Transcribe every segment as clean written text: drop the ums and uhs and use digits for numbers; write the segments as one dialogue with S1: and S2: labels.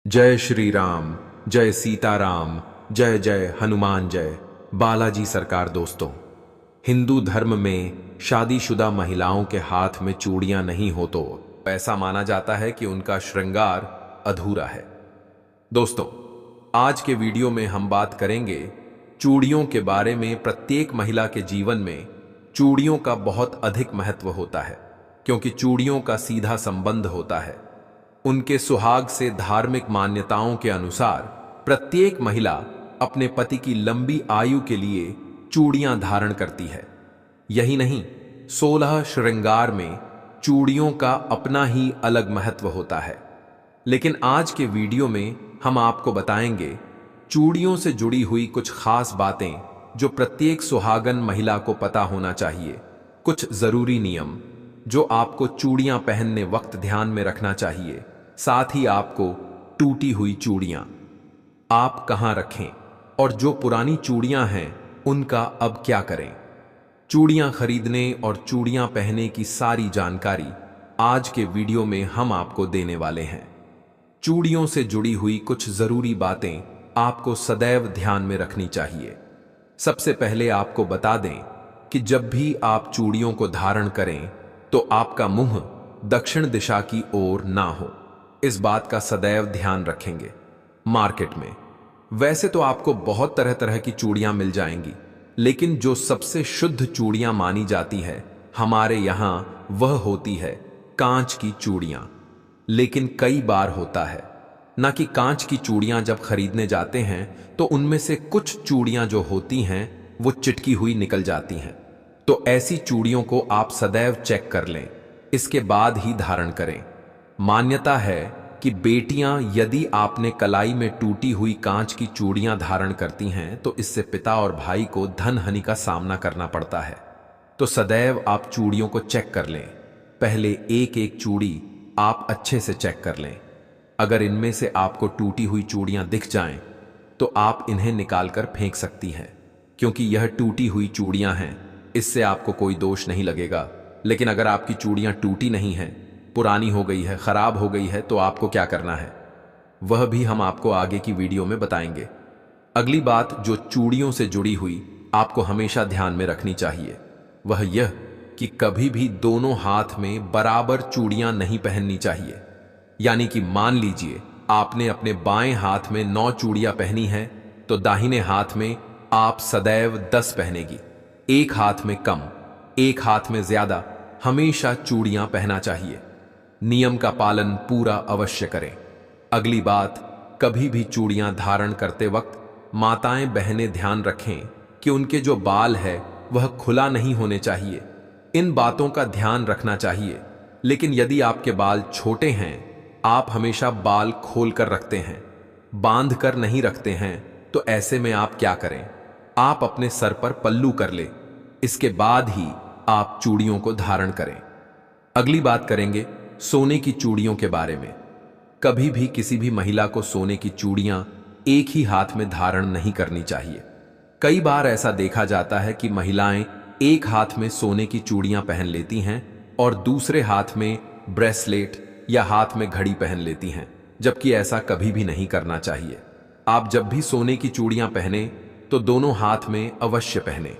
S1: जय श्री राम, जय सीताराम, जय जय हनुमान जय। बालाजी सरकार। दोस्तों, हिंदू धर्म में शादीशुदा महिलाओं के हाथ में चूड़ियां नहीं हो तो ऐसा माना जाता है कि उनका श्रृंगार अधूरा है। दोस्तों, आज के वीडियो में हम बात करेंगे चूड़ियों के बारे में। प्रत्येक महिला के जीवन में चूड़ियों का बहुत अधिक महत्व होता है, क्योंकि चूड़ियों का सीधा संबंध होता है उनके सुहाग से। धार्मिक मान्यताओं के अनुसार प्रत्येक महिला अपने पति की लंबी आयु के लिए चूड़ियां धारण करती है। यही नहीं, 16 श्रृंगार में चूड़ियों का अपना ही अलग महत्व होता है। लेकिन आज के वीडियो में हम आपको बताएंगे चूड़ियों से जुड़ी हुई कुछ खास बातें जो प्रत्येक सुहागन महिला को पता होना चाहिए। कुछ जरूरी नियम जो आपको चूड़ियां पहनने वक्त ध्यान में रखना चाहिए। साथ ही आपको टूटी हुई चूड़ियां आप कहां रखें और जो पुरानी चूड़ियां हैं उनका अब क्या करें। चूड़ियां खरीदने और चूड़ियां पहनने की सारी जानकारी आज के वीडियो में हम आपको देने वाले हैं। चूड़ियों से जुड़ी हुई कुछ जरूरी बातें आपको सदैव ध्यान में रखनी चाहिए। सबसे पहले आपको बता दें कि जब भी आप चूड़ियों को धारण करें तो आपका मुंह दक्षिण दिशा की ओर ना हो। इस बात का सदैव ध्यान रखेंगे। मार्केट में वैसे तो आपको बहुत तरह तरह की चूड़ियां मिल जाएंगी, लेकिन जो सबसे शुद्ध चूड़ियां मानी जाती है हमारे यहां वह होती है कांच की चूड़ियां। लेकिन कई बार होता है ना कि कांच की चूड़ियां जब खरीदने जाते हैं तो उनमें से कुछ चूड़ियां जो होती हैं वो चिटकी हुई निकल जाती हैं। तो ऐसी चूड़ियों को आप सदैव चेक कर लें, इसके बाद ही धारण करें। मान्यता है कि बेटियां यदि आपने कलाई में टूटी हुई कांच की चूड़ियां धारण करती हैं तो इससे पिता और भाई को धन हानि का सामना करना पड़ता है। तो सदैव आप चूड़ियों को चेक कर लें। पहले एक एक चूड़ी आप अच्छे से चेक कर लें। अगर इनमें से आपको टूटी हुई चूड़ियां दिख जाएं तो आप इन्हें निकालकर फेंक सकती हैं, क्योंकि यह टूटी हुई चूड़ियां हैं। इससे आपको कोई दोष नहीं लगेगा। लेकिन अगर आपकी चूड़ियां टूटी नहीं हैं, पुरानी हो गई है, खराब हो गई है, तो आपको क्या करना है वह भी हम आपको आगे की वीडियो में बताएंगे। अगली बात जो चूड़ियों से जुड़ी हुई आपको हमेशा ध्यान में रखनी चाहिए वह यह कि कभी भी दोनों हाथ में बराबर चूड़ियां नहीं पहननी चाहिए। यानी कि मान लीजिए आपने अपने बाएं हाथ में 9 चूड़ियां पहनी हैं तो दाहिने हाथ में आप सदैव 10 पहनेगी। एक हाथ में कम, एक हाथ में ज्यादा हमेशा चूड़ियां पहना चाहिए। नियम का पालन पूरा अवश्य करें। अगली बात, कभी भी चूड़ियां धारण करते वक्त माताएं बहनें ध्यान रखें कि उनके जो बाल है वह खुला नहीं होने चाहिए। इन बातों का ध्यान रखना चाहिए। लेकिन यदि आपके बाल छोटे हैं, आप हमेशा बाल खोल कर रखते हैं, बांध कर नहीं रखते हैं, तो ऐसे में आप क्या करें, आप अपने सर पर पल्लू कर ले, इसके बाद ही आप चूड़ियों को धारण करें। अगली बात करेंगे सोने की चूड़ियों के बारे में। कभी भी किसी भी महिला को सोने की चूड़ियां एक ही हाथ में धारण नहीं करनी चाहिए। कई बार ऐसा देखा जाता है कि महिलाएं एक हाथ में सोने की चूड़ियां पहन लेती हैं और दूसरे हाथ में ब्रेसलेट या हाथ में घड़ी पहन लेती हैं, जबकि ऐसा कभी भी नहीं करना चाहिए। आप जब भी सोने की चूड़ियां पहने तो दोनों हाथ में अवश्य पहने।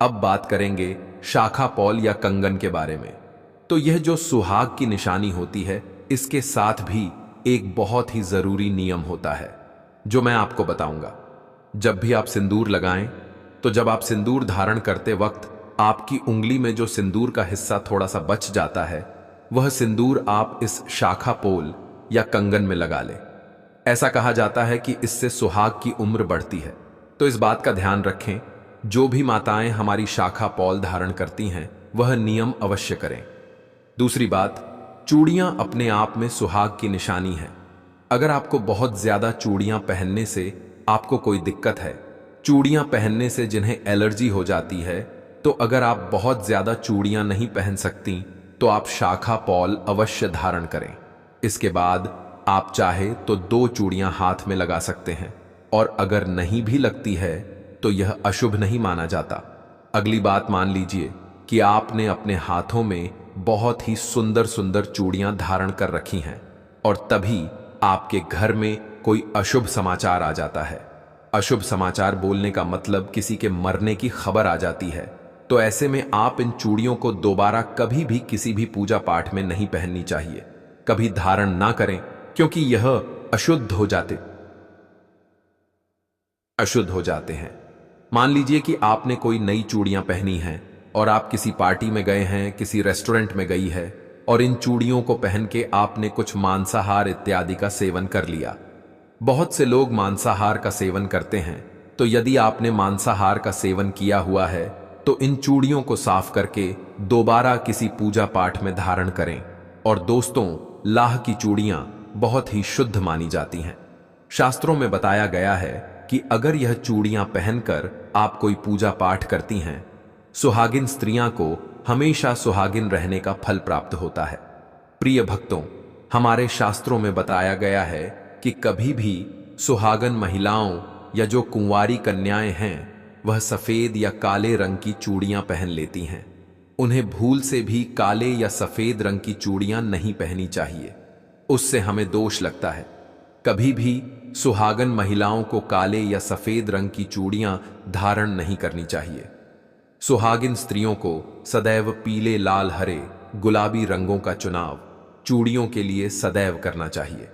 S1: अब बात करेंगे शाखा पॉल या कंगन के बारे में। तो यह जो सुहाग की निशानी होती है, इसके साथ भी एक बहुत ही जरूरी नियम होता है जो मैं आपको बताऊंगा। जब भी आप सिंदूर लगाएं तो जब आप सिंदूर धारण करते वक्त आपकी उंगली में जो सिंदूर का हिस्सा थोड़ा सा बच जाता है वह सिंदूर आप इस शाखा पोल या कंगन में लगा लें। ऐसा कहा जाता है कि इससे सुहाग की उम्र बढ़ती है। तो इस बात का ध्यान रखें, जो भी माताएं हमारी शाखा पॉल धारण करती हैं वह नियम अवश्य करें। दूसरी बात, चूड़ियां अपने आप में सुहाग की निशानी है। अगर आपको बहुत ज्यादा चूड़ियां पहनने से आपको कोई दिक्कत है, चूड़ियां पहनने से जिन्हें एलर्जी हो जाती है, तो अगर आप बहुत ज्यादा चूड़ियां नहीं पहन सकती तो आप शाखा पॉल अवश्य धारण करें। इसके बाद आप चाहे तो 2 चूड़ियां हाथ में लगा सकते हैं, और अगर नहीं भी लगती है तो यह अशुभ नहीं माना जाता। अगली बात, मान लीजिए कि आपने अपने हाथों में बहुत ही सुंदर सुंदर चूड़ियां धारण कर रखी हैं और तभी आपके घर में कोई अशुभ समाचार आ जाता है। अशुभ समाचार बोलने का मतलब किसी के मरने की खबर आ जाती है, तो ऐसे में आप इन चूड़ियों को दोबारा कभी भी किसी भी पूजा पाठ में नहीं पहननी चाहिए। कभी धारण ना करें, क्योंकि यह अशुद्ध हो जाते हैं। मान लीजिए कि आपने कोई नई चूड़ियां पहनी हैं और आप किसी पार्टी में गए हैं, किसी रेस्टोरेंट में गई है, और इन चूड़ियों को पहन के आपने कुछ मांसाहार इत्यादि का सेवन कर लिया। बहुत से लोग मांसाहार का सेवन करते हैं, तो यदि आपने मांसाहार का सेवन किया हुआ है तो इन चूड़ियों को साफ करके दोबारा किसी पूजा पाठ में धारण करें। और दोस्तों, लाह की चूड़ियां बहुत ही शुद्ध मानी जाती हैं। शास्त्रों में बताया गया है कि अगर यह चूड़ियां पहनकर आप कोई पूजा पाठ करती हैं, सुहागिन स्त्रियां को हमेशा सुहागिन रहने का फल प्राप्त होता है। प्रिय भक्तों, हमारे शास्त्रों में बताया गया है कि कभी भी सुहागन महिलाओं या जो कुंवारी कन्याएं हैं, वह सफेद या काले रंग की चूड़ियां पहन लेती हैं। उन्हें भूल से भी काले या सफेद रंग की चूड़ियां नहीं पहननी चाहिए, उससे हमें दोष लगता है। कभी भी सुहागन महिलाओं को काले या सफेद रंग की चूड़ियां धारण नहीं करनी चाहिए। सुहागिन स्त्रियों को सदैव पीले, लाल, हरे, गुलाबी रंगों का चुनाव चूड़ियों के लिए सदैव करना चाहिए।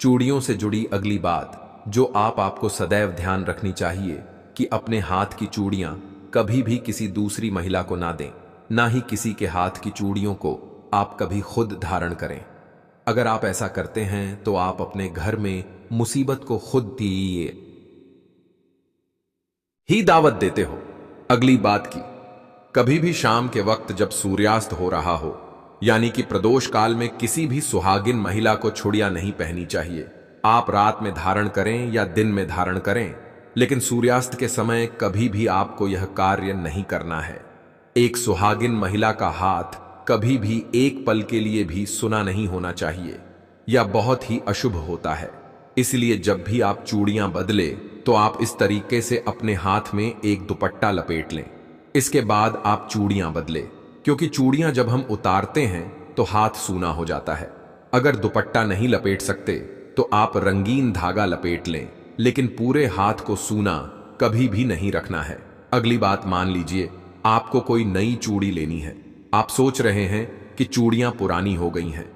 S1: चूड़ियों से जुड़ी अगली बात जो आपको सदैव ध्यान रखनी चाहिए कि अपने हाथ की चूड़ियां कभी भी किसी दूसरी महिला को ना दें, ना ही किसी के हाथ की चूड़ियों को आप कभी खुद धारण करें। अगर आप ऐसा करते हैं तो आप अपने घर में मुसीबत को खुद ही दावत देते हो। अगली बात की, कभी भी शाम के वक्त जब सूर्यास्त हो रहा हो, यानी कि प्रदोष काल में किसी भी सुहागिन महिला को चूड़ियां नहीं पहननी चाहिए। आप रात में धारण करें या दिन में धारण करें, लेकिन सूर्यास्त के समय कभी भी आपको यह कार्य नहीं करना है। एक सुहागिन महिला का हाथ कभी भी एक पल के लिए भी सुना नहीं होना चाहिए, यह बहुत ही अशुभ होता है। इसलिए जब भी आप चूड़ियां बदले तो आप इस तरीके से अपने हाथ में एक दुपट्टा लपेट लें। इसके बाद आप चूड़ियां बदले, क्योंकि चूड़ियां जब हम उतारते हैं तो हाथ सूना हो जाता है। अगर दुपट्टा नहीं लपेट सकते तो आप रंगीन धागा लपेट लें, लेकिन पूरे हाथ को सूना कभी भी नहीं रखना है। अगली बात, मान लीजिए आपको कोई नई चूड़ी लेनी है। आप सोच रहे हैं कि चूड़ियां पुरानी हो गई हैं,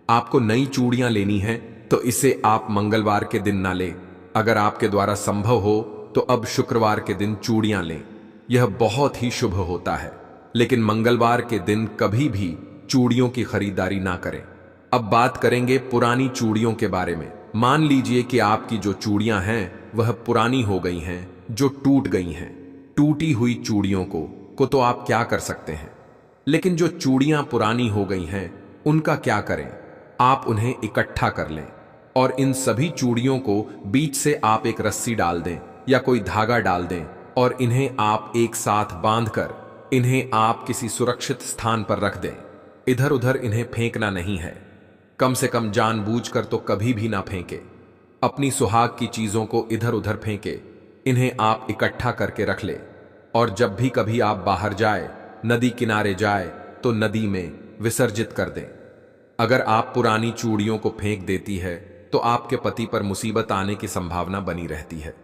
S1: आपको नई चूड़ियां लेनी है, तो इसे आप मंगलवार के दिन ना लें। अगर आपके द्वारा संभव हो तो अब शुक्रवार के दिन चूड़ियां लें, यह बहुत ही शुभ होता है। लेकिन मंगलवार के दिन कभी भी चूड़ियों की खरीदारी ना करें। अब बात करेंगे पुरानी चूड़ियों के बारे में। मान लीजिए कि आपकी जो चूड़ियां हैं वह पुरानी हो गई हैं, जो टूट गई हैं। टूटी हुई चूड़ियों को तो आप क्या कर सकते हैं, लेकिन जो चूड़ियां पुरानी हो गई हैं उनका क्या करें? आप उन्हें इकट्ठा कर लें और इन सभी चूड़ियों को बीच से आप एक रस्सी डाल दें या कोई धागा डाल दें और इन्हें आप एक साथ बांधकर इन्हें आप किसी सुरक्षित स्थान पर रख दें। इधर उधर इन्हें फेंकना नहीं है, कम से कम जानबूझकर तो कभी भी ना फेंके। अपनी सुहाग की चीजों को इधर उधर फेंके, इन्हें आप इकट्ठा करके रख ले। और जब भी कभी आप बाहर जाए, नदी किनारे जाए, तो नदी में विसर्जित कर दें। अगर आप पुरानी चूड़ियों को फेंक देती है तो आपके पति पर मुसीबत आने की संभावना बनी रहती है।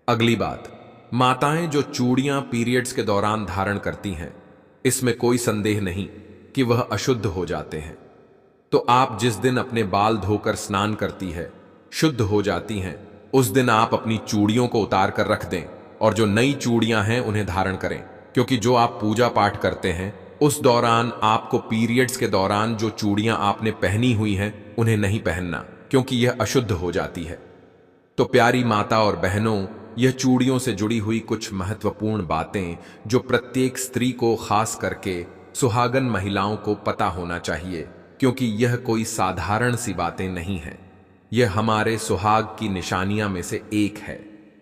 S1: अगली बात, माताएं जो चूड़ियां पीरियड्स के दौरान धारण करती हैं, इसमें कोई संदेह नहीं कि वह अशुद्ध हो जाते हैं। तो आप जिस दिन अपने बाल धोकर स्नान करती है, शुद्ध हो जाती हैं, उस दिन आप अपनी चूड़ियों को उतार कर रख दें और जो नई चूड़ियां हैं उन्हें धारण करें। क्योंकि जो आप पूजा पाठ करते हैं उस दौरान आपको पीरियड्स के दौरान जो चूड़ियां आपने पहनी हुई हैं उन्हें नहीं पहनना, क्योंकि यह अशुद्ध हो जाती है। तो प्यारी माता और बहनों, यह चूड़ियों से जुड़ी हुई कुछ महत्वपूर्ण बातें जो प्रत्येक स्त्री को, खास करके सुहागन महिलाओं को पता होना चाहिए, क्योंकि यह कोई साधारण सी बातें नहीं हैं। यह हमारे सुहाग की निशानियां में से एक है,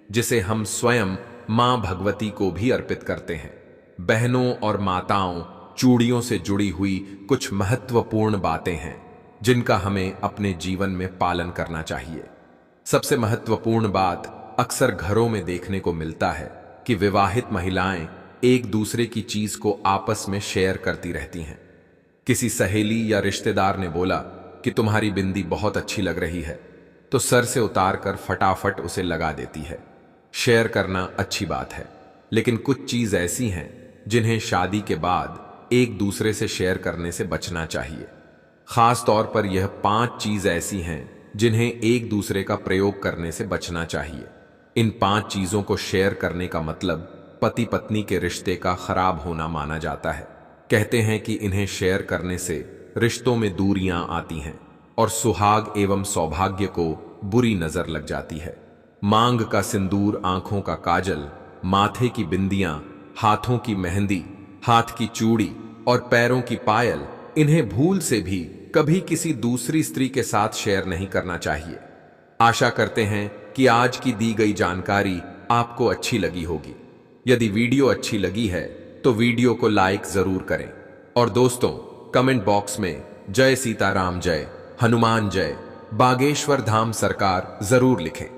S1: जिसे हम स्वयं मां भगवती को भी अर्पित करते हैं। बहनों और माताओं, चूड़ियों से जुड़ी हुई कुछ महत्वपूर्ण बातें हैं जिनका हमें अपने जीवन में पालन करना चाहिए। सबसे महत्वपूर्ण बात, अक्सर घरों में देखने को मिलता है कि विवाहित महिलाएं एक दूसरे की चीज को आपस में शेयर करती रहती हैं। किसी सहेली या रिश्तेदार ने बोला कि तुम्हारी बिंदी बहुत अच्छी लग रही है, तो सर से उतार कर फटाफट उसे लगा देती है। शेयर करना अच्छी बात है, लेकिन कुछ चीज ऐसी हैं जिन्हें शादी के बाद एक दूसरे से शेयर करने से बचना चाहिए। खास तौर पर यह 5 चीज ऐसी हैं जिन्हें एक दूसरे का प्रयोग करने से बचना चाहिए। इन 5 चीजों को शेयर करने का मतलब पति पत्नी के रिश्ते का खराब होना माना जाता है। कहते हैं कि इन्हें शेयर करने से रिश्तों में दूरियां आती हैं और सुहाग एवं सौभाग्य को बुरी नजर लग जाती है। मांग का सिंदूर, आंखों का काजल, माथे की बिंदियां, हाथों की मेहंदी, हाथ की चूड़ी और पैरों की पायल, इन्हें भूल से भी कभी किसी दूसरी स्त्री के साथ शेयर नहीं करना चाहिए। आशा करते हैं कि आज की दी गई जानकारी आपको अच्छी लगी होगी। यदि वीडियो अच्छी लगी है तो वीडियो को लाइक जरूर करें और दोस्तों कमेंट बॉक्स में जय सीताराम, जय हनुमान, जय बागेश्वर धाम सरकार जरूर लिखें।